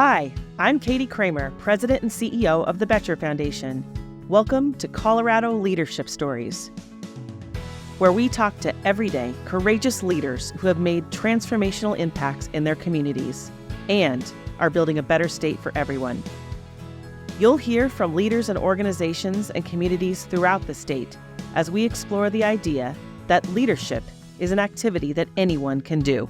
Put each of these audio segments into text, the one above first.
Hi, I'm Katie Kramer, President and CEO of the Boettcher Foundation. Welcome to Colorado Leadership Stories, where we talk to everyday, courageous leaders who have made transformational impacts in their communities and are building a better state for everyone. You'll hear from leaders and organizations and communities throughout the state as we explore the idea that leadership is an activity that anyone can do.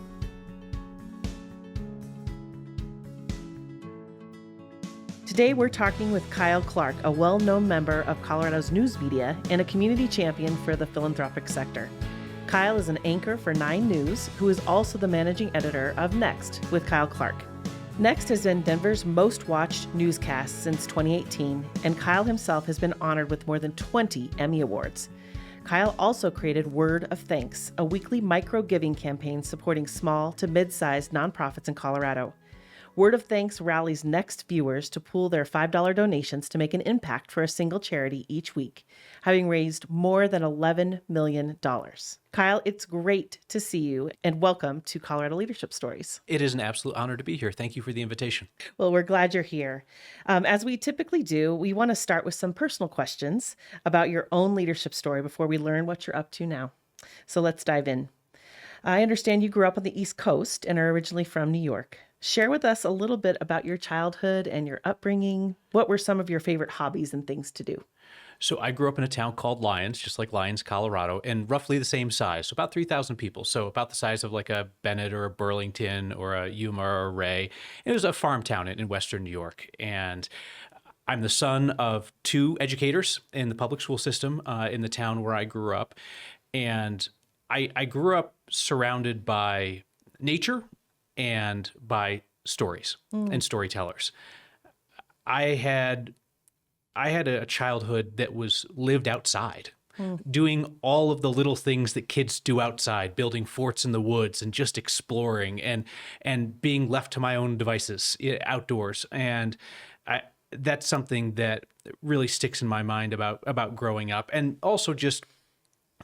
Today, we're talking with Kyle Clark, a well-known member of Colorado's news media and a community champion for the philanthropic sector. Kyle is an anchor for 9 News, who is also the managing editor of Next with Kyle Clark. Next has been Denver's most watched newscast since 2018, and Kyle himself has been honored with more than 20 Emmy Awards. Kyle also created Word of Thanks, a weekly micro-giving campaign supporting small to mid-sized nonprofits in Colorado. Word of Thanks rallies Next viewers to pool their $5 donations to make an impact for a single charity each week, having raised more than $11 million. Kyle, it's great to see you, and welcome to Colorado Leadership Stories. It is an absolute honor to be here. Thank you for the invitation. Well, we're glad you're here. As we typically do, we want to start with some personal questions about your own leadership story before we learn what you're up to now. So let's dive in. I understand you grew up on the East Coast and are originally from New York. Share with us a little bit about your childhood and your upbringing. What were some of your favorite hobbies and things to do? So I grew up in a town called Lyons, just like Lyons, Colorado, and roughly the same size, so about 3,000 people. So about the size of like a Bennett or a Burlington or a Yuma or a Ray. It was a farm town in Western New York. And I'm the son of 2 educators in the public school system in the town where I grew up. And I grew up surrounded by nature and by stories and storytellers. I had a childhood that was lived outside, doing all of the little things that kids do outside, building forts in the woods and just exploring and being left to my own devices outdoors. And that's something that really sticks in my mind about growing up, and also just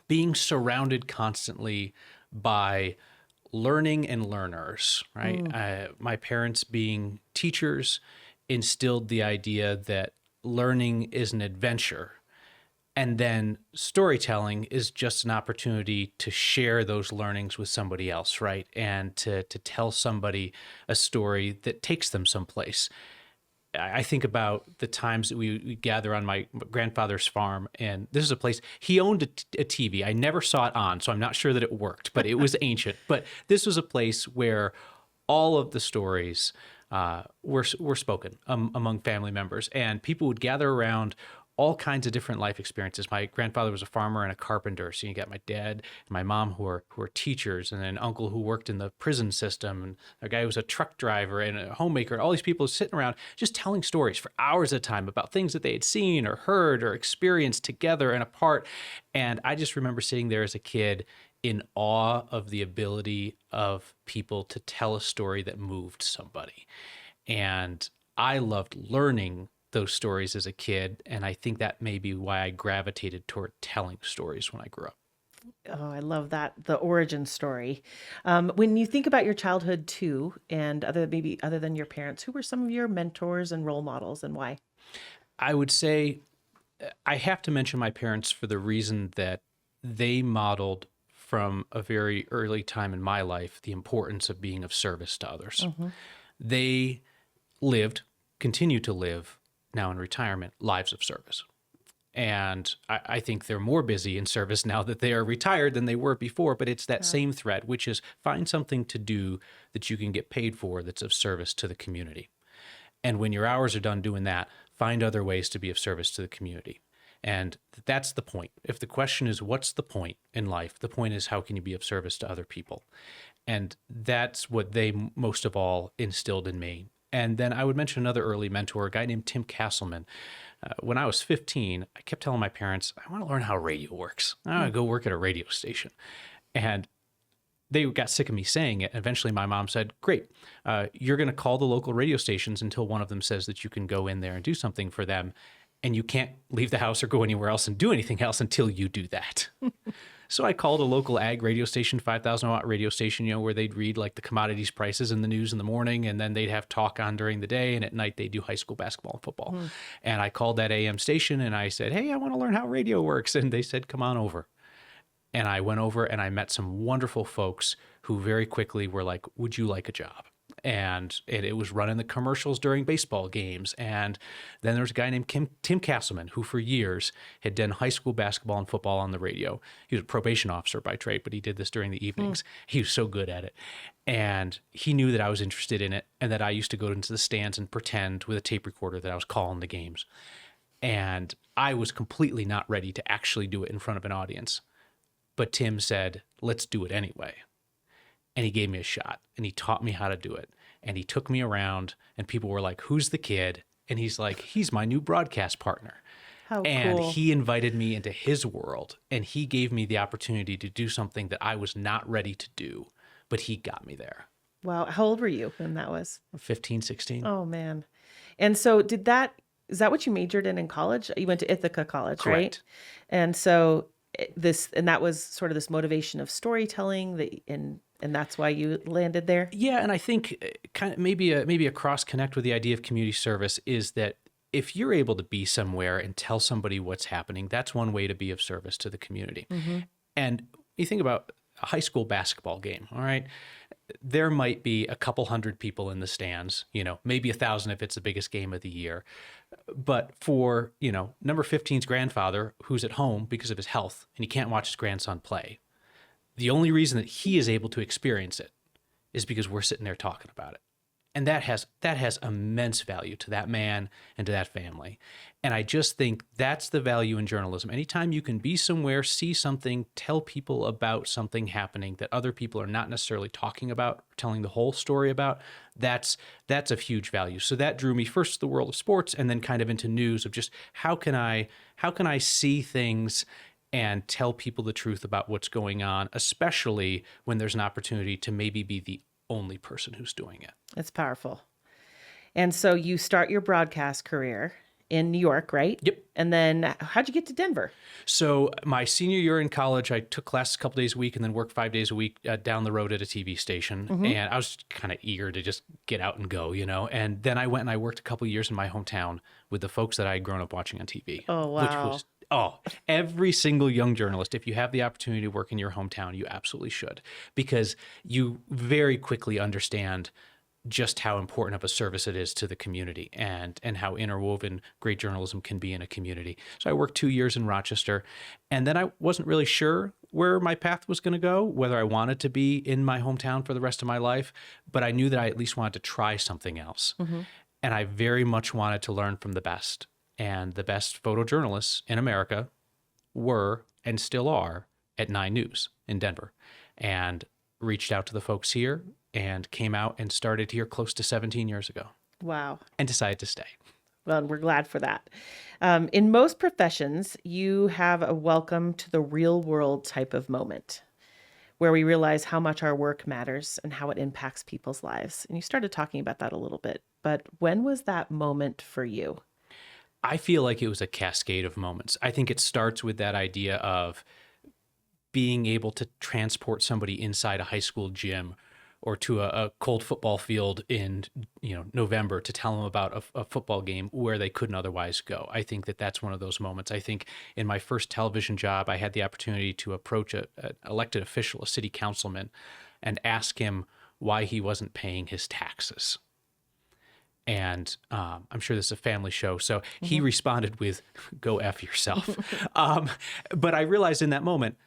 being surrounded constantly by learning and learners, right? My parents, being teachers, instilled the idea that learning is an adventure, and then storytelling is just an opportunity to share those learnings with somebody else, right? And to tell somebody a story that takes them someplace. I think about the times that we gather on my grandfather's farm, and this is a place, he owned a TV. I never saw it on, so I'm not sure that it worked, but it was ancient. But this was a place where all of the stories were spoken among family members, and people would gather around all kinds of different life experiences. My grandfather was a farmer and a carpenter, so you got my dad and my mom who are teachers, and an uncle who worked in the prison system, and a guy who was a truck driver and a homemaker. All these people sitting around just telling stories for hours at a time about things that they had seen or heard or experienced together and apart. And I just remember sitting there as a kid in awe of the ability of people to tell a story that moved somebody. And I loved learning those stories as a kid, and I think that may be why I gravitated toward telling stories when I grew up. Oh, I love that, the origin story. When you think about your childhood too, and other than your parents, who were some of your mentors and role models, and why? I would say I have to mention my parents for the reason that they modeled from a very early time in my life the importance of being of service to others. They continue to live, now in retirement, lives of service. And I think they're more busy in service now that they are retired than they were before, but it's that same thread, which is find something to do that you can get paid for that's of service to the community. And when your hours are done doing that, find other ways to be of service to the community. And that's the point. If the question is, what's the point in life? The point is, how can you be of service to other people? And that's what they most of all instilled in me. And then I would mention another early mentor, a guy named Tim Castleman. When I was 15, I kept telling my parents, I want to learn how radio works. I want to go work at a radio station. And they got sick of me saying it. Eventually, my mom said, great, you're going to call the local radio stations until one of them says that you can go in there and do something for them. And you can't leave the house or go anywhere else and do anything else until you do that. So I called a local ag radio station, 5,000 watt radio station, where they'd read like the commodities prices in the news in the morning, and then they'd have talk on during the day, and at night they do high school basketball and football. And I called that AM station and I said, hey, I want to learn how radio works. And they said, come on over. And I went over and I met some wonderful folks who very quickly were like, would you like a job? And it was running the commercials during baseball games. And then there was a guy named Tim Castleman, who for years had done high school basketball and football on the radio. He was a probation officer by trade, but he did this during the evenings. He was so good at it. And he knew that I was interested in it and that I used to go into the stands and pretend with a tape recorder that I was calling the games. And I was completely not ready to actually do it in front of an audience. But Tim said, let's do it anyway. And he gave me a shot and he taught me how to do it. And he took me around and people were like, who's the kid? And he's like, he's my new broadcast partner. How And cool. he invited me into his world and he gave me the opportunity to do something that I was not ready to do, but he got me there. Wow. How old were you when that was? 15, 16. Oh, man. And so is that what you majored in college? You went to Ithaca College, right? Correct. And so that was sort of this motivation of storytelling and that's why you landed there? Yeah, and I think kind of maybe a cross connect with the idea of community service is that if you're able to be somewhere and tell somebody what's happening, that's one way to be of service to the community. And you think about a high school basketball game, all right? There might be a couple hundred people in the stands, maybe 1,000 if it's the biggest game of the year. But for, number 15's grandfather, who's at home because of his health and he can't watch his grandson play, the only reason that he is able to experience it is because we're sitting there talking about it. And that has immense value to that man and to that family. And I just think that's the value in journalism. Anytime you can be somewhere, see something, tell people about something happening that other people are not necessarily talking about, or telling the whole story about, that's of huge value. So that drew me first to the world of sports and then kind of into news of just how can I see things and tell people the truth about what's going on, especially when there's an opportunity to maybe be the only person who's doing it. It's powerful. And so you start your broadcast career in New York, right? Yep. And then how'd you get to Denver? So my senior year in college, I took classes a couple days a week and then worked 5 days a week down the road at a TV station. And I was kind of eager to just get out and go, And then I went and I worked a couple of years in my hometown with the folks that I had grown up watching on TV. Oh, wow. Which was every single young journalist, if you have the opportunity to work in your hometown, you absolutely should, because you very quickly understand just how important of a service it is to the community and how interwoven great journalism can be in a community. So I worked 2 years in Rochester, and then I wasn't really sure where my path was going to go, whether I wanted to be in my hometown for the rest of my life, but I knew that I at least wanted to try something else. And I very much wanted to learn from the best. And the best photojournalists in America were and still are at 9 News in Denver, and reached out to the folks here and came out and started here close to 17 years ago. Wow. And decided to stay. Well, we're glad for that. In most professions, you have a welcome to the real world type of moment where we realize how much our work matters and how it impacts people's lives. And you started talking about that a little bit, but when was that moment for you? I feel like it was a cascade of moments. I think it starts with that idea of being able to transport somebody inside a high school gym or to a cold football field in November to tell them about a football game where they couldn't otherwise go. I think that that's one of those moments. I think in my first television job, I had the opportunity to approach an elected official, a city councilman, and ask him why he wasn't paying his taxes. And I'm sure this is a family show, so he responded with, "Go F yourself." But I realized in that moment,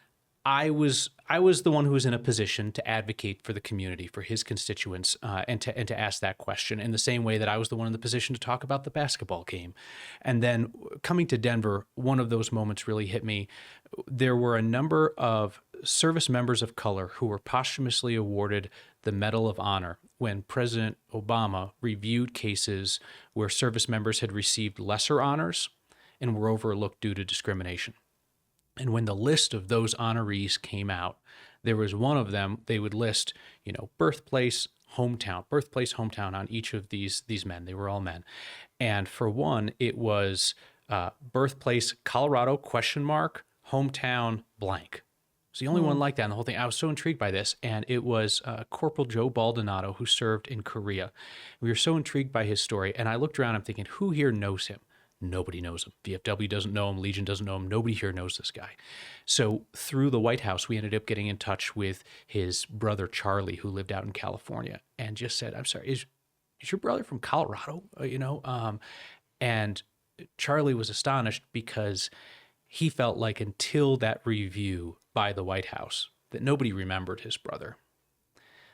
I was the one who was in a position to advocate for the community, for his constituents, and to ask that question in the same way that I was the one in the position to talk about the basketball game. And then coming to Denver, one of those moments really hit me. There were a number of service members of color who were posthumously awarded the Medal of Honor when President Obama reviewed cases where service members had received lesser honors and were overlooked due to discrimination. And when the list of those honorees came out, there was one of them, they would list, birthplace, hometown on each of these men. They were all men. And for one, it was birthplace, Colorado, ? Hometown, blank. It's the only one like that in the whole thing. I was so intrigued by this, and it was Corporal Joe Baldonado, who served in Korea. We were so intrigued by his story, and I looked around, I'm thinking, who here knows him? Nobody knows him. VFW doesn't know him. Legion doesn't know him. Nobody here knows this guy. So through the White House, we ended up getting in touch with his brother, Charlie, who lived out in California, and just said, I'm sorry, is your brother from Colorado? And Charlie was astonished because he felt like until that review by the White House that nobody remembered his brother.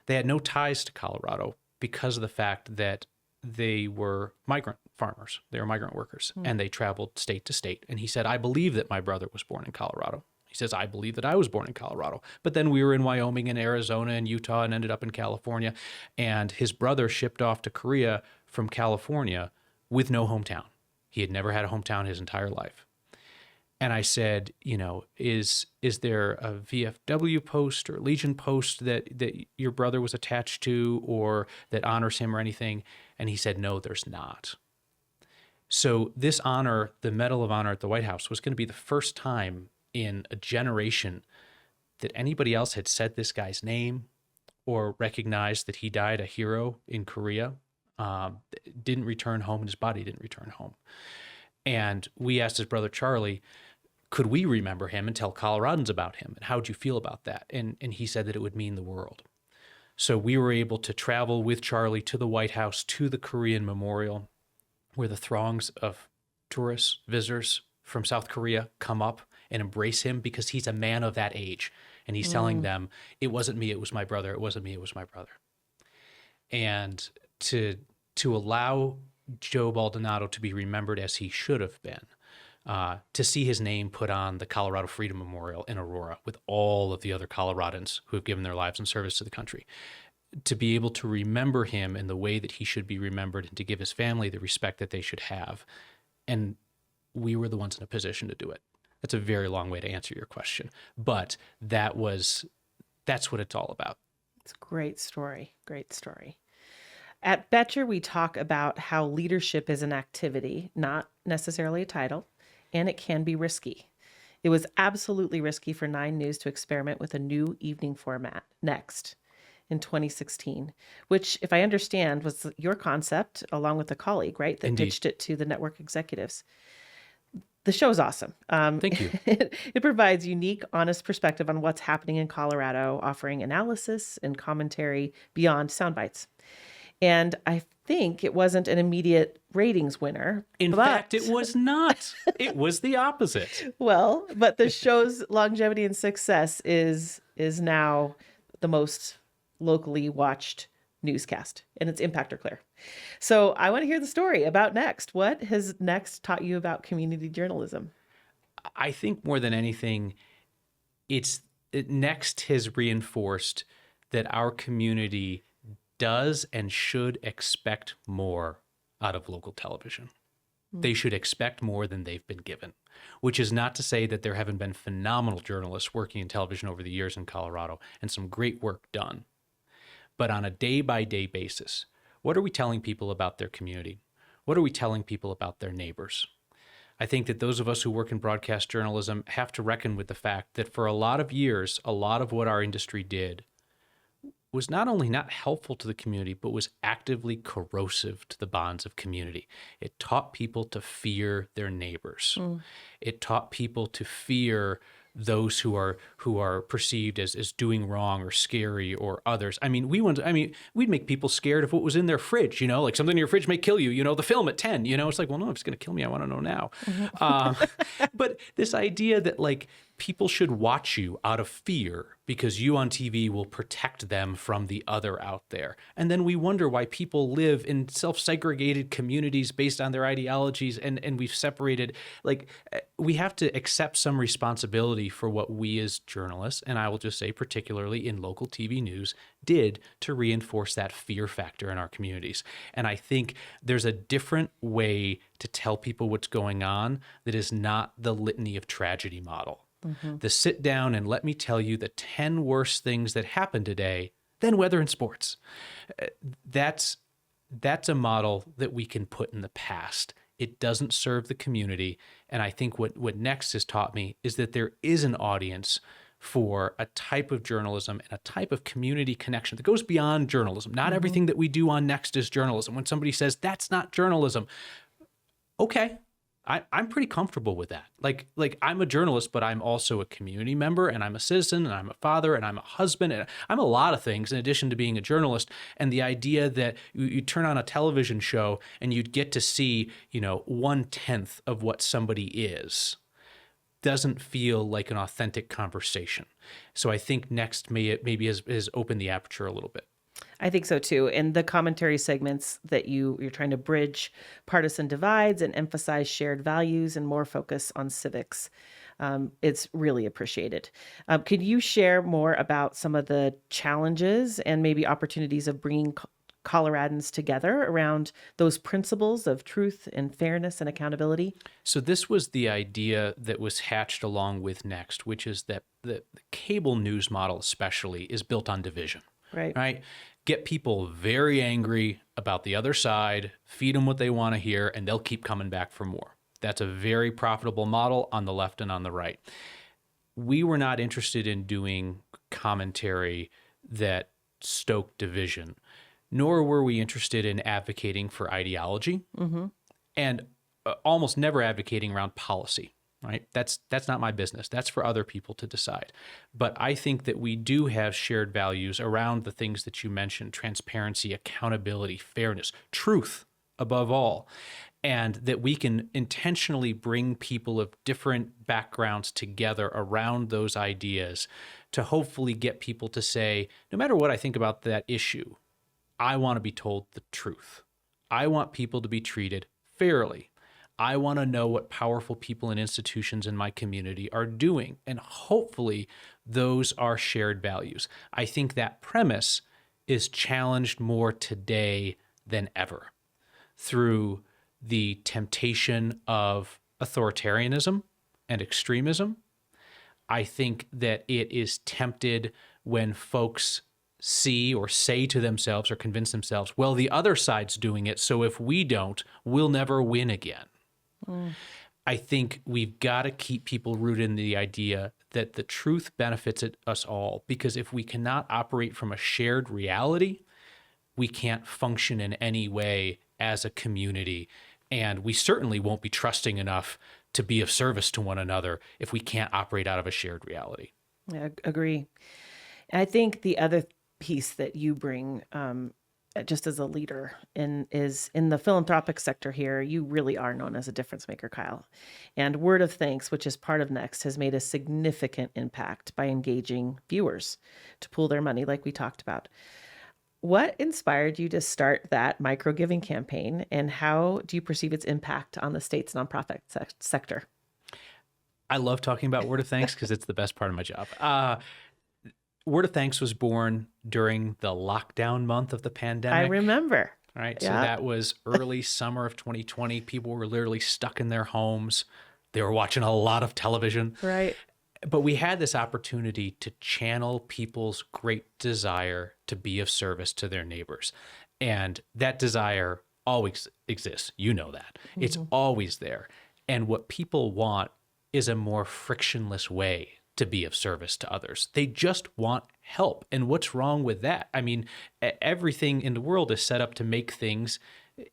They had no ties to Colorado because of the fact that they were migrant farmers. They were migrant workers, and they traveled state to state. And he said, I believe that my brother was born in Colorado. He says, I believe that I was born in Colorado. But then we were in Wyoming and Arizona and Utah and ended up in California. And his brother shipped off to Korea from California with no hometown. He had never had a hometown his entire life. And I said, is there a VFW post or Legion post that your brother was attached to or that honors him or anything? And he said, no, there's not. So this honor, the Medal of Honor at the White House, was going to be the first time in a generation that anybody else had said this guy's name or recognized that he died a hero in Korea, didn't return home, and his body didn't return home. And we asked his brother Charlie, could we remember him and tell Coloradans about him? And how would you feel about that? And he said that it would mean the world. So we were able to travel with Charlie to the White House, to the Korean Memorial, where the throngs of tourists, visitors from South Korea come up and embrace him because he's a man of that age. And he's telling them, it wasn't me, it was my brother. It wasn't me, it was my brother. And to allow Joe Baldonado to be remembered as he should have been, to see his name put on the Colorado Freedom Memorial in Aurora with all of the other Coloradans who have given their lives in service to the country, to be able to remember him in the way that he should be remembered and to give his family the respect that they should have. And we were the ones in a position to do it. That's a very long way to answer your question, but that's what it's all about. It's a great story. Great story. At Boettcher, we talk about how leadership is an activity, not necessarily a title, and it can be risky. It was absolutely risky for 9 News to experiment with a new evening format, Next, in 2016, which, if I understand, was your concept along with a colleague, right? That Indeed. pitched it to the network executives. The show is awesome. Thank you. It provides unique, honest perspective on what's happening in Colorado, offering analysis and commentary beyond sound bites. And I think it wasn't an immediate ratings winner. In fact, it was not. It was the opposite. Well, but the show's longevity and success is now the most locally watched newscast, and its impact are clear. So I want to hear the story about Next. What has Next taught you about community journalism? I think more than anything, Next has reinforced that our community does and should expect more out of local television. They should expect more than they've been given, which is not to say that there haven't been phenomenal journalists working in television over the years in Colorado and some great work done. But on a day-by-day basis, what are we telling people about their community? What are we telling people about their neighbors? I think that those of us who work in broadcast journalism have to reckon with the fact that for a lot of years, a lot of what our industry did was not only not helpful to the community, but was actively corrosive to the bonds of community. It taught people to fear their neighbors. It taught people to fear those who are perceived as doing wrong or scary or others. I mean, we'd make people scared of what was in their fridge, like something in your fridge may kill you, the film at 10, it's like, well, no, if it's going to kill me, I want to know now. But this idea that people should watch you out of fear because you on TV will protect them from the other out there. And then we wonder why people live in self-segregated communities based on their ideologies, and we've separated. We have to accept some responsibility for what we as journalists, and I will just say particularly in local TV news, did to reinforce that fear factor in our communities. And I think there's a different way to tell people what's going on that is not the litany of tragedy model. The sit down and let me tell you the 10 worst things that happened today, then weather and sports. That's a model that we can put in the past. It doesn't serve the community. And I think what Next has taught me is that there is an audience for a type of journalism and a type of community connection that goes beyond journalism. Not everything that we do on Next is journalism. When somebody says that's not journalism, okay, I'm pretty comfortable with that. Like I'm a journalist, but I'm also a community member, and I'm a citizen, and I'm a father, and I'm a husband, and I'm a lot of things in addition to being a journalist. And the idea that you turn on a television show and you'd get to see, 1/10 of what somebody doesn't feel like an authentic conversation. So I think Next maybe has opened the aperture a little bit. I think so too. And the commentary segments that you're trying to bridge partisan divides and emphasize shared values and more focus on civics. It's really appreciated. Could you share more about some of the challenges and maybe opportunities of bringing Coloradans together around those principles of truth and fairness and accountability? So this was the idea that was hatched along with Next, which is that the cable news model especially is built on division. Right? Get people very angry about the other side, feed them what they want to hear, and they'll keep coming back for more. That's a very profitable model on the left and on the right. We were not interested in doing commentary that stoked division, nor were we interested in advocating for ideology, and almost never advocating around policy. Right? That's not my business. That's for other people to decide. But I think that we do have shared values around the things that you mentioned: transparency, accountability, fairness, truth above all, and that we can intentionally bring people of different backgrounds together around those ideas to hopefully get people to say, no matter what I think about that issue, I want to be told the truth. I want people to be treated fairly. I want to know what powerful people and institutions in my community are doing. And hopefully those are shared values. I think that premise is challenged more today than ever through the temptation of authoritarianism and extremism. I think that it is tempted when folks see or say to themselves or convince themselves, well, the other side's doing it, so if we don't, we'll never win again. I think we've got to keep people rooted in the idea that the truth benefits us all, because if we cannot operate from a shared reality, we can't function in any way as a community. And we certainly won't be trusting enough to be of service to one another if we can't operate out of a shared reality. I agree. And I think the other piece that you bring, just as a leader, is in the philanthropic sector here. You really are known as a difference maker, Kyle. And Word of Thanks, which is part of Next, has made a significant impact by engaging viewers to pool their money, like we talked about. What inspired you to start that micro giving campaign, and how do you perceive its impact on the state's nonprofit sector? I love talking about Word of Thanks because it's the best part of my job. Word of Thanks was born during the lockdown month of the pandemic. I remember. Right. Yeah. So that was early summer of 2020. People were literally stuck in their homes. They were watching a lot of television. Right. But we had this opportunity to channel people's great desire to be of service to their neighbors. And that desire always exists. You know that. It's always there. And what people want is a more frictionless way to be of service to others. They just want help. And what's wrong with that? I mean, everything in the world is set up to make things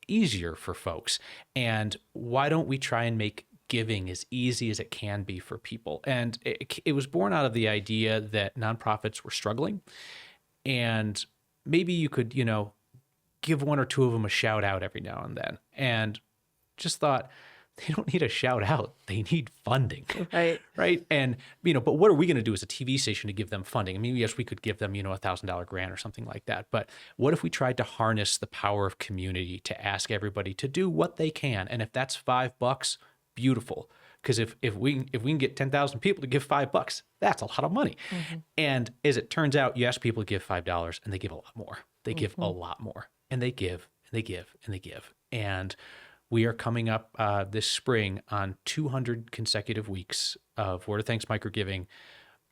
easier for folks. And why don't we try and make giving as easy as it can be for people? And it was born out of the idea that nonprofits were struggling. And maybe you could, give one or two of them a shout out every now and then. And just thought, they don't need a shout out. They need funding. Right. Right. And, but what are we going to do as a TV station to give them funding? I mean, yes, we could give them, $1,000 grant or something like that. But what if we tried to harness the power of community to ask everybody to do what they can? And if that's $5, beautiful. Because if we can get 10,000 people to give $5, that's a lot of money. And as it turns out, you ask people to give $5 and they give a lot more. They give a lot more. And they give, and they give, and they give. And we are coming up this spring on 200 consecutive weeks of Word of Thanks microgiving.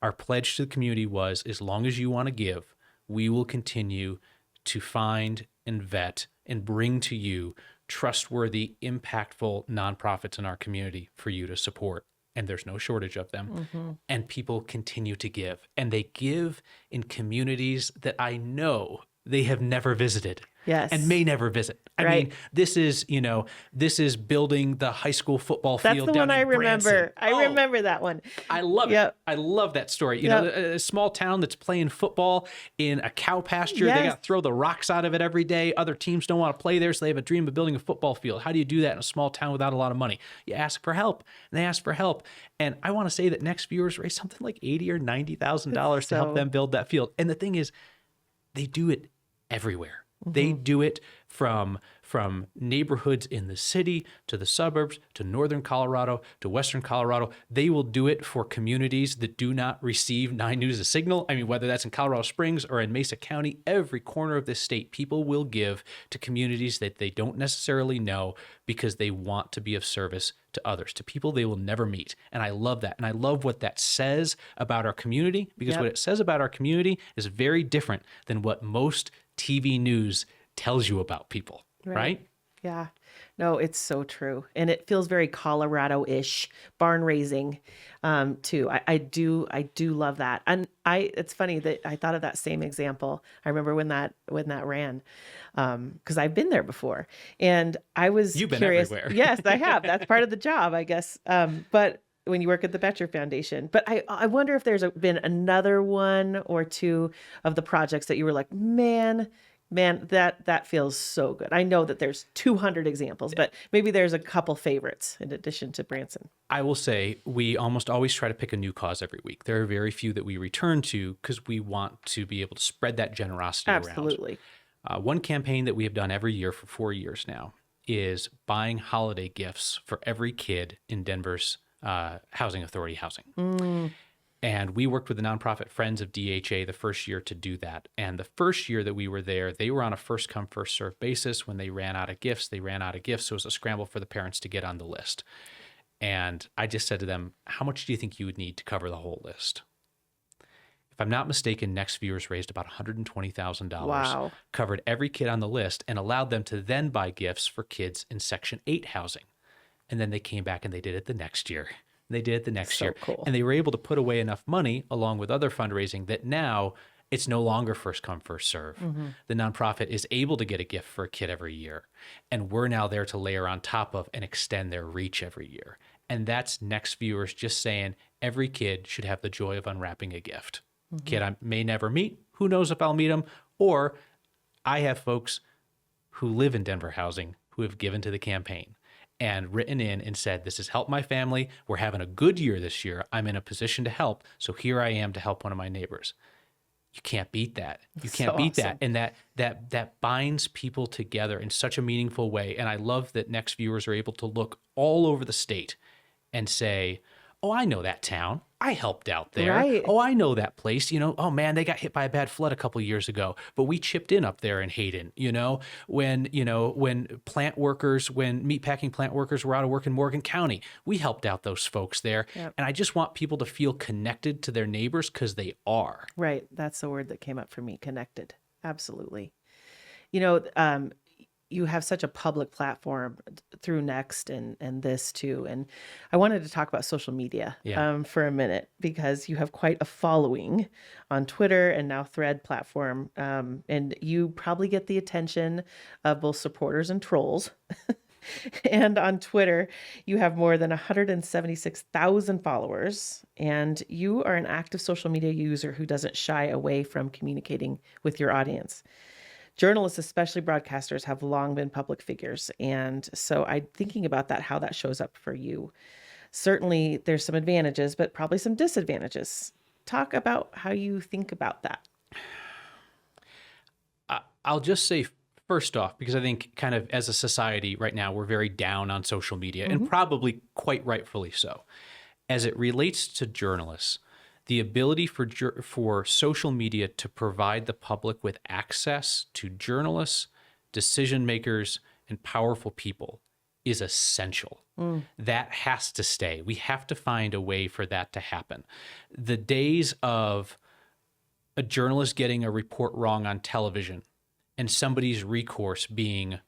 Our pledge to the community was, as long as you want to give, we will continue to find and vet and bring to you trustworthy, impactful nonprofits in our community for you to support. and there's no shortage of them. And people continue to give. And they give in communities that I know they have never visited. Yes. And may never visit. I mean, this is building the high school football That's field the down one I in Branson. remember. I remember that one. I love Yep. it. I love that story. You know, a small town that's playing football in a cow pasture. They got to throw the rocks out of it every day. Other teams don't want to play there, so they have a dream of building a football field. How do you do that in a small town without a lot of money? You ask for help, and they ask for help. And I want to say that Next Viewers raised something like $80,000 or $90,000 to help them build that field. And the thing is, they do it everywhere. They do it from neighborhoods in the city to the suburbs to northern Colorado to western Colorado. They will do it for communities that do not receive 9 News' signal. I mean, whether that's in Colorado Springs or in Mesa County, every corner of this state, people will give to communities that they don't necessarily know because they want to be of service to others, to people they will never meet. And I love that. And I love what that says about our community, because what it says about our community is very different than what most TV news tells you about people, right? Yeah. No, it's so true. And it feels very Colorado-ish, barn raising, too. I do love that. And it's funny that I thought of that same example. I remember when that ran, because I've been there before, and I was You've been curious. everywhere. Yes, I have. That's part of the job, I guess. But when you work at the Boettcher Foundation, but I wonder if there's been another one or two of the projects that you were like, man, that feels so good. I know that there's 200 examples, but maybe there's a couple favorites in addition to Branson. I will say we almost always try to pick a new cause every week. There are very few that we return to because we want to be able to spread that generosity around. Absolutely. One campaign that we have done every year for 4 years now is buying holiday gifts for every kid in Denver's housing authority housing. And we worked with the nonprofit Friends of DHA the first year to do that. And the first year that we were there, they were on a first come, first served basis. When they ran out of gifts, they ran out of gifts. So it was a scramble for the parents to get on the list. And I just said to them, how much do you think you would need to cover the whole list? If I'm not mistaken, Next Viewers raised about $120,000, Wow. covered every kid on the list, and allowed them to then buy gifts for kids in Section 8 housing. And then they came back and they did it the next year. They did it the next year. Cool. And they were able to put away enough money along with other fundraising that now it's no longer first come, first serve. The nonprofit is able to get a gift for a kid every year. And we're now there to layer on top of and extend their reach every year. And that's Next Viewers just saying every kid should have the joy of unwrapping a gift. Kid I may never meet. Who knows if I'll meet them? Or I have folks who live in Denver housing who have given to the campaign and written in and said, this has helped my family. We're having a good year this year. I'm in a position to help. So here I am to help one of my neighbors. You can't beat that. You can't beat that. And that binds people together in such a meaningful way. And I love that Next Viewers are able to look all over the state and say, oh, I know that town. I helped out there. Right. Oh, I know that place. You know, oh man, they got hit by a bad flood a couple of years ago, but we chipped in up there in Hayden. When meatpacking plant workers were out of work in Morgan County, we helped out those folks there. Yep. And I just want people to feel connected to their neighbors because they are. Right. That's the word that came up for me, connected. Absolutely. You have such a public platform through Next and this too. And I wanted to talk about social media for a minute, because you have quite a following on Twitter and now Thread platform. And you probably get the attention of both supporters and trolls. And on Twitter, you have more than 176,000 followers, and you are an active social media user who doesn't shy away from communicating with your audience. Journalists, especially broadcasters, have long been public figures. And so I'm thinking about that, how that shows up for you. Certainly there's some advantages, but probably some disadvantages. Talk about how you think about that. I'll just say first off, because I think kind of as a society right now, we're very down on social media, and probably quite rightfully so. As it relates to journalists, the ability for social media to provide the public with access to journalists, decision makers, and powerful people is essential. That has to stay. We have to find a way for that to happen. The days of a journalist getting a report wrong on television and somebody's recourse being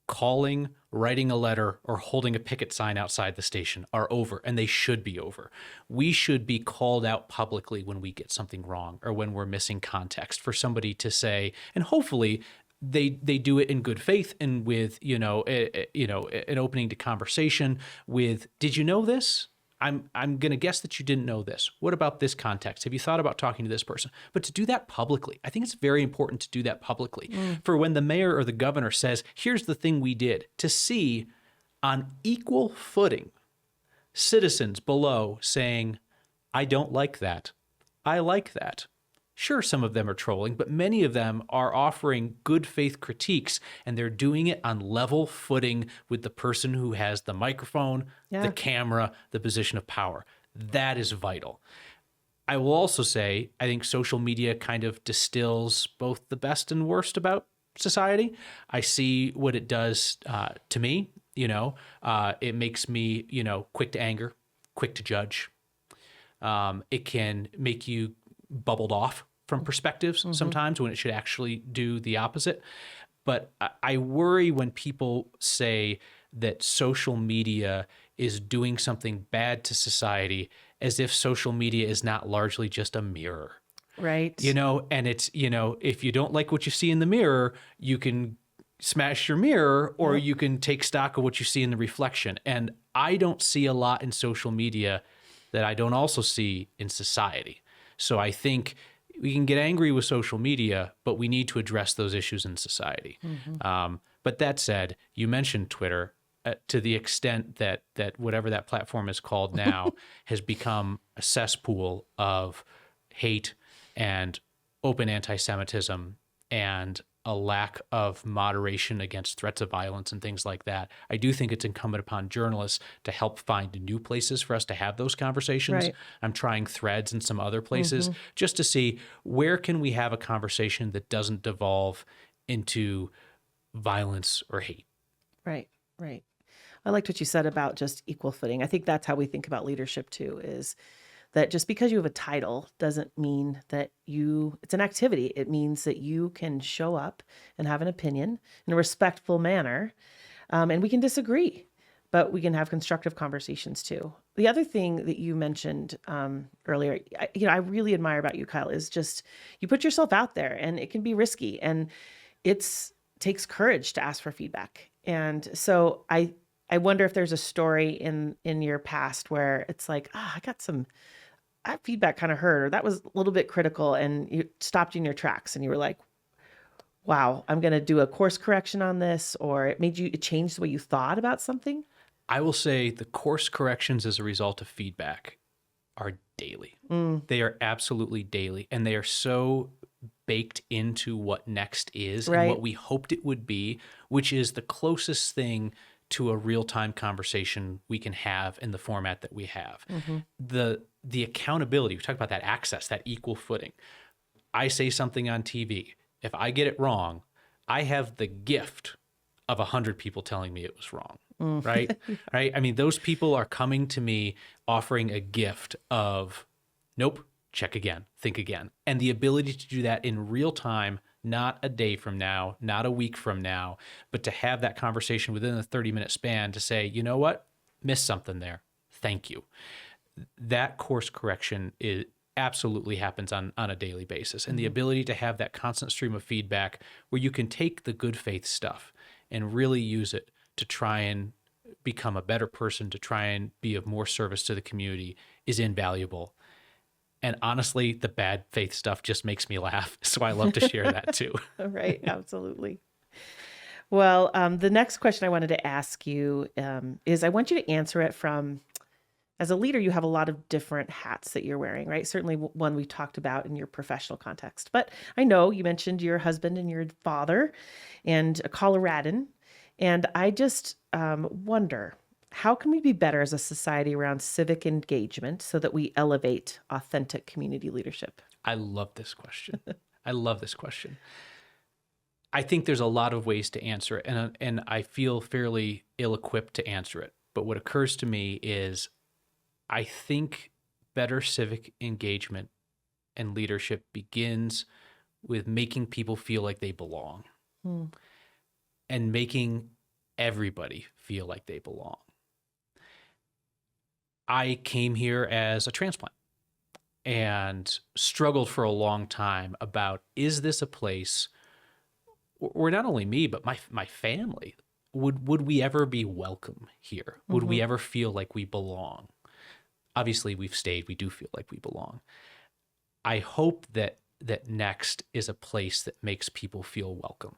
calling, writing a letter, or holding a picket sign outside the station are over, and they should be over. We should be called out publicly when we get something wrong or when we're missing context for somebody to say, and hopefully they do it in good faith and with, an opening to conversation with, did you know this? I'm going to guess that you didn't know this. What about this context? Have you thought about talking to this person? But to do that publicly, I think it's very important to do that publicly. For when the mayor or the governor says, here's the thing we did, to see on equal footing citizens below saying, I don't like that. I like that. Sure, some of them are trolling, but many of them are offering good faith critiques, and they're doing it on level footing with the person who has the microphone, the camera, the position of power. That is vital. I will also say, I think social media kind of distills both the best and worst about society. I see what it does to me. It makes me, quick to anger, quick to judge. It can make you bubbled off from perspectives sometimes when it should actually do the opposite. But I worry when people say that social media is doing something bad to society as if social media is not largely just a mirror. Right. And it's, if you don't like what you see in the mirror, you can smash your mirror or you can take stock of what you see in the reflection. And I don't see a lot in social media that I don't also see in society. So I think we can get angry with social media, but we need to address those issues in society. But that said, you mentioned Twitter to the extent that whatever that platform is called now has become a cesspool of hate and open anti-Semitism and a lack of moderation against threats of violence and things like that. I do think it's incumbent upon journalists to help find new places for us to have those conversations. Right. I'm trying Threads and some other places just to see where can we have a conversation that doesn't devolve into violence or hate. Right. I liked what you said about just equal footing. I think that's how we think about leadership too, is that just because you have a title doesn't mean that it's an activity. It means that you can show up and have an opinion in a respectful manner. And we can disagree, but we can have constructive conversations too. The other thing that you mentioned earlier, I really admire about you, Kyle, is just you put yourself out there, and it can be risky, and takes courage to ask for feedback. And so I wonder if there's a story in your past where it's like, that feedback kind of hurt, or that was a little bit critical, and you stopped you in your tracks and you were like, wow, I'm going to do a course correction on this, or it changed the way you thought about something? I will say the course corrections as a result of feedback are daily. They are absolutely daily, and they are so baked into what next is and what we hoped it would be, which is the closest thing to a real-time conversation we can have in the format that we have. The accountability, we talk about that access, that equal footing. I say something on TV. If I get it wrong, I have the gift of 100 people telling me it was wrong, right? Right? I mean, those people are coming to me offering a gift of, nope, check again, think again. And the ability to do that in real time, not a day from now, not a week from now, but to have that conversation within a 30-minute span to say, you know what, missed something there. Thank you. That course correction absolutely happens on a daily basis. And the ability to have that constant stream of feedback where you can take the good faith stuff and really use it to try and become a better person, to try and be of more service to the community is invaluable. And honestly, the bad faith stuff just makes me laugh. So I love to share that too. Right. Absolutely. Well, the next question I wanted to ask you is I want you to answer it from, as a leader, you have a lot of different hats that you're wearing, right? Certainly one we talked about in your professional context. But I know you mentioned your husband and your father and a Coloradan. And I just wonder, how can we be better as a society around civic engagement so that we elevate authentic community leadership? I love this question. I think there's a lot of ways to answer it, and I feel fairly ill-equipped to answer it. But what occurs to me is I think better civic engagement and leadership begins with making people feel like they belong and making everybody feel like they belong. I came here as a transplant and struggled for a long time about, is this a place where not only me, but my family, would we ever be welcome here? Would we ever feel like we belong? Obviously, we've stayed. We do feel like we belong. I hope that Next is a place that makes people feel welcome.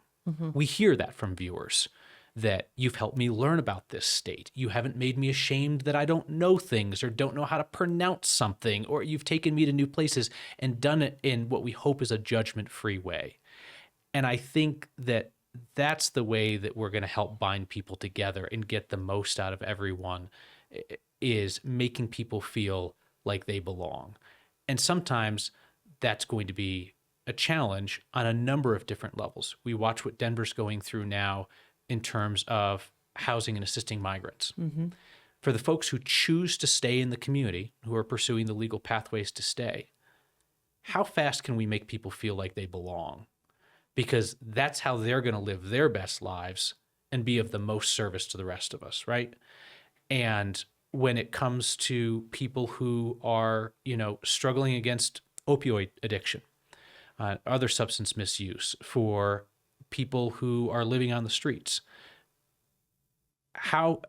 We hear that from viewers, that you've helped me learn about this state. You haven't made me ashamed that I don't know things or don't know how to pronounce something, or you've taken me to new places and done it in what we hope is a judgment-free way. And I think that that's the way that we're going to help bind people together and get the most out of everyone, is making people feel like they belong. And sometimes that's going to be a challenge on a number of different levels. We watch what Denver's going through now in terms of housing and assisting migrants. For the folks who choose to stay in the community, who are pursuing the legal pathways to stay, how fast can we make people feel like they belong? Because that's how they're going to live their best lives and be of the most service to the rest of us, right? And when it comes to people who are, struggling against opioid addiction, other substance misuse, for people who are living on the streets, how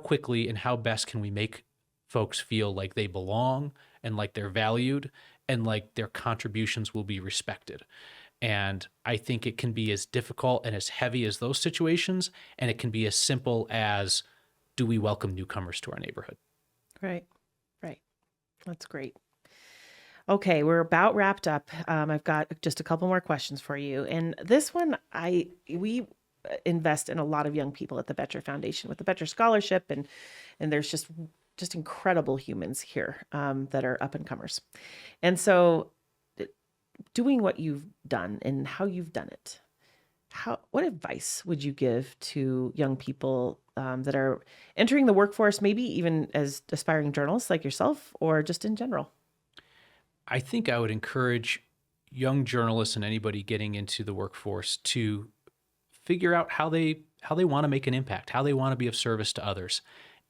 quickly and how best can we make folks feel like they belong and like they're valued and like their contributions will be respected? And I think it can be as difficult and as heavy as those situations, and it can be as simple as, do we welcome newcomers to our neighborhood? Right. That's great. Okay, we're about wrapped up. I've got just a couple more questions for you. And this one, we invest in a lot of young people at the Boettcher Foundation with the Boettcher Scholarship, and there's just incredible humans here that are up and comers. And so, doing what you've done and how you've done it, what advice would you give to young people that are entering the workforce, maybe even as aspiring journalists like yourself, or just in general? I think I would encourage young journalists and anybody getting into the workforce to figure out how they want to make an impact, how they want to be of service to others,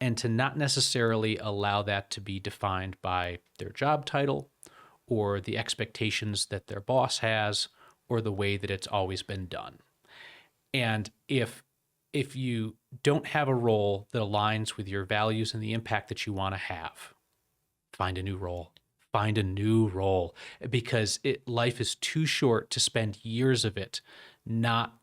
and to not necessarily allow that to be defined by their job title or the expectations that their boss has or the way that it's always been done. And if you don't have a role that aligns with your values and the impact that you want to have, find a new role. Find a new role, because life is too short to spend years of it not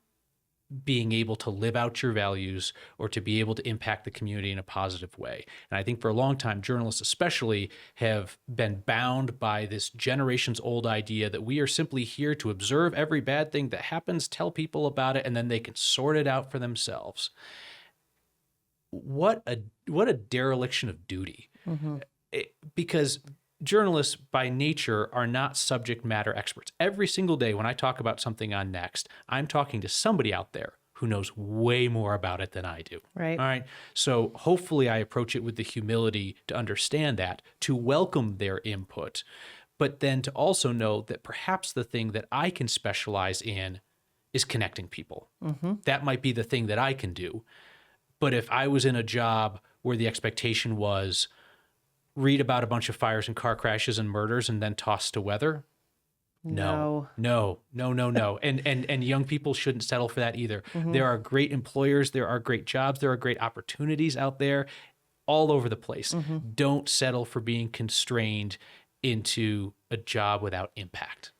being able to live out your values or to be able to impact the community in a positive way. And I think for a long time, journalists especially have been bound by this generations old idea that we are simply here to observe every bad thing that happens, tell people about it, and then they can sort it out for themselves. What a dereliction of duty. Because journalists by nature are not subject matter experts. Every single day when I talk about something on Next, I'm talking to somebody out there who knows way more about it than I do. Right. All right. So hopefully I approach it with the humility to understand that, to welcome their input, but then to also know that perhaps the thing that I can specialize in is connecting people. That might be the thing that I can do. But if I was in a job where the expectation was, read about a bunch of fires and car crashes and murders and then toss to weather, No. And young people shouldn't settle for that either. There are great employers, there are great jobs, there are great opportunities out there all over the place. Don't settle for being constrained into a job without impact.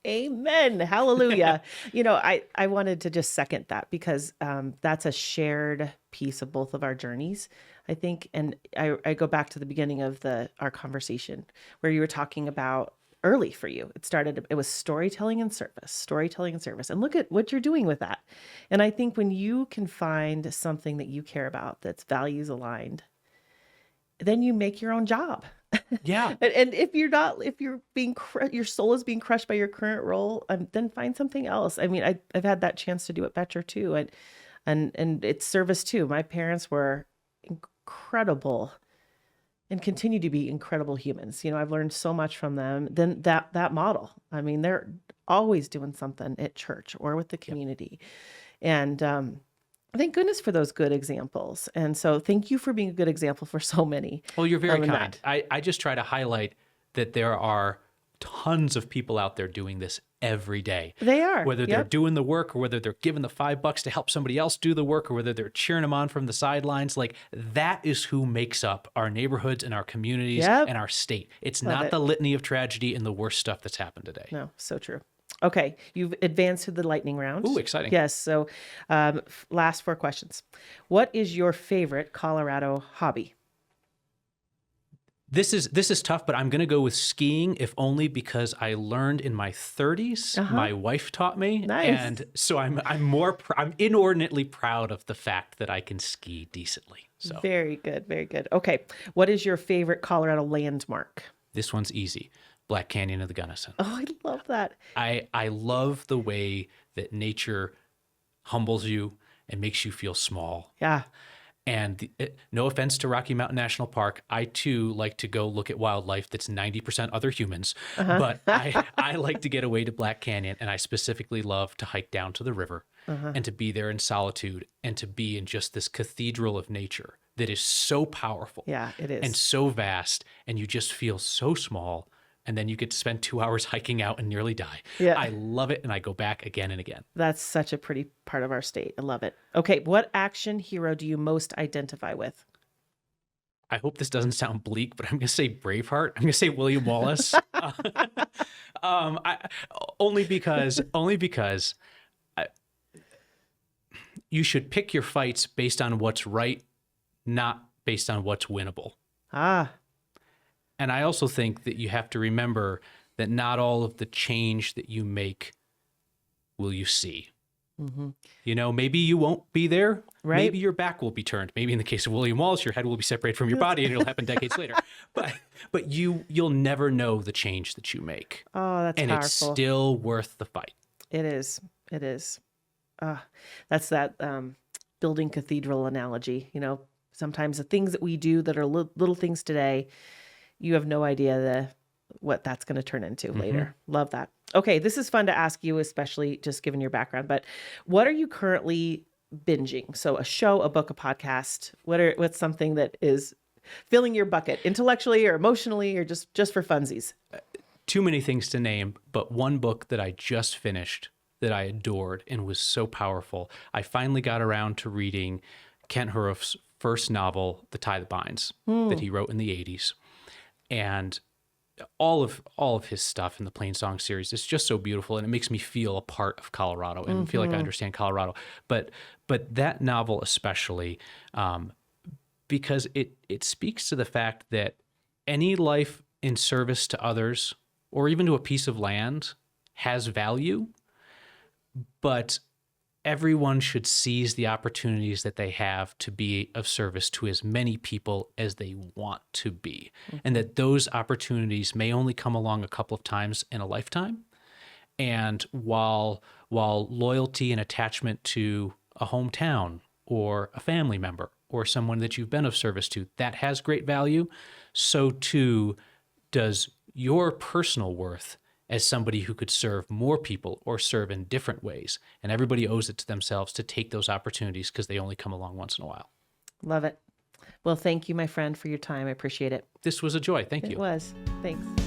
Amen. Hallelujah. I wanted to just second that, because that's a shared piece of both of our journeys, I think. And I go back to the beginning of our conversation where you were talking about early for you. It was storytelling and service. And look at what you're doing with that. And I think when you can find something that you care about that's values aligned, then you make your own job. Yeah. And if you're being, your soul is being crushed by your current role, then find something else. I mean, I've had that chance to do it Boettcher too. And it's service too. My parents were incredible and continue to be incredible humans. I've learned so much from them. Then that model, I mean, they're always doing something at church or with the community. And Thank goodness for those good examples. And so thank you for being a good example for so many. Well, you're very in kind. that. I just try to highlight that there are tons of people out there doing this every day. They are. Whether they're doing the work or whether they're giving the $5 to help somebody else do the work or whether they're cheering them on from the sidelines, like that is who makes up our neighborhoods and our communities and our state. It's not the litany of tragedy and the worst stuff that's happened today. No, so true. Okay, you've advanced to the lightning round. Ooh, exciting. Yes, so last 4 questions. What is your favorite Colorado hobby? This is tough, but I'm going to go with skiing, if only because I learned in my 30s. My wife taught me, Nice. and so I'm inordinately proud of the fact that I can ski decently. So Very good, very good. Okay, what is your favorite Colorado landmark? this one's easy. Black Canyon of the Gunnison. Oh, I love that. I love the way that nature humbles you and makes you feel small. Yeah. And no offense to Rocky Mountain National Park, I too like to go look at wildlife that's 90% other humans. But I like to get away to Black Canyon, and I specifically love to hike down to the river and to be there in solitude and to be in just this cathedral of nature that is so powerful. Yeah, it is. And so vast, and you just feel so small. And then you get to spend 2 hours hiking out and nearly die. Yeah. I love it, and I go back again and again. That's such a pretty part of our state. I love it. Okay, what action hero do you most identify with? I hope this doesn't sound bleak, but I'm going to say Braveheart. I'm going to say William Wallace. Only because you should pick your fights based on what's right, not based on what's winnable. And I also think that you have to remember that not all of the change that you make will you see. You know, maybe you won't be there. Right. Maybe your back will be turned. Maybe in the case of William Wallace, your head will be separated from your body and it'll happen decades later. But you'll never know the change that you make. Oh, that's and powerful. It's still worth the fight. It is. It is. That's that building cathedral analogy. You know, sometimes the things that we do that are little things today, you have no idea what that's going to turn into later. Love that. Okay, this is fun to ask you, especially just given your background, but what are you currently binging? So a show, a book, a podcast, what's something that is filling your bucket intellectually or emotionally or just for funsies? Too many things to name, but one book that I just finished that I adored and was so powerful. I finally got around to reading Kent Huruf's first novel, The Tie That Binds, that he wrote in the 80s. And all of his stuff in the Plain Song series is just so beautiful, and it makes me feel a part of Colorado and feel like I understand Colorado. But that novel especially, because it speaks to the fact that any life in service to others or even to a piece of land has value, but everyone should seize the opportunities that they have to be of service to as many people as they want to be. And that those opportunities may only come along a couple of times in a lifetime. And while loyalty and attachment to a hometown or a family member or someone that you've been of service to, that has great value, so too does your personal worth as somebody who could serve more people or serve in different ways. And everybody owes it to themselves to take those opportunities because they only come along once in a while. Love it. Well, thank you, my friend, for your time. I appreciate it. This was a joy. Thank you. It was. Thanks.